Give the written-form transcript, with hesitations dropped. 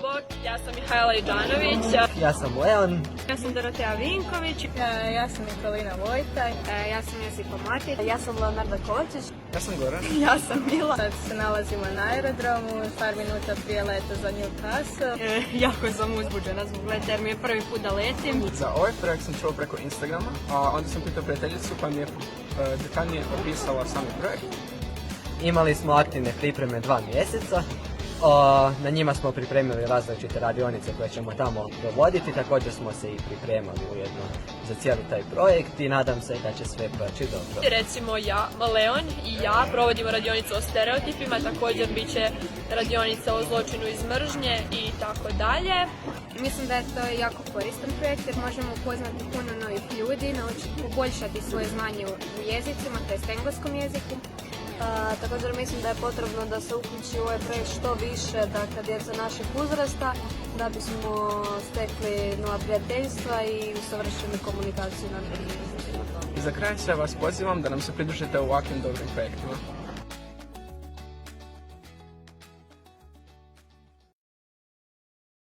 Bok, ja sam Mihajla Idžanović. Ja sam Leon. Ja sam Doroteja Vinković. Ja sam Nikolina Vojtaj. Ja sam Josipa Matić. Ja sam Leonarda Kovačić. Ja sam Goran. Ja sam Mila. Sad se nalazimo na aerodromu, par minuta prije leta za Newcastle. Jako sam uzbuđena zbog leta jer mi je prvi put da letim. Za ovaj projekt sam čuo preko Instagrama, a onda sam pitao prijateljicu pa mi je detaljnije opisala sami projekt. Imali smo aktivne pripreme 2 mjeseca. Na njima smo pripremili različite radionice koje ćemo tamo provoditi. Također smo se i pripremali ujedno za cijeli taj projekt i nadam se da će sve proći dobro. Recimo Leon i ja provodimo radionicu o stereotipima, također bit će radionica o zločinu iz mržnje i tako dalje. Mislim da je to jako koristan projekt jer možemo upoznati puno novih ljudi, poboljšati svoje znanje u jezicima, tj. engleskom jeziku. Također mislim da je potrebno da se uključi u ovaj projekt što više, dakle djeca našeg uzrasta, da bismo stekli nova prijateljstva i usavršili komunikaciju na drugim jezicima. I za kraj sve vas pozivam da nam se pridružite u ovakvim dobrim projektima.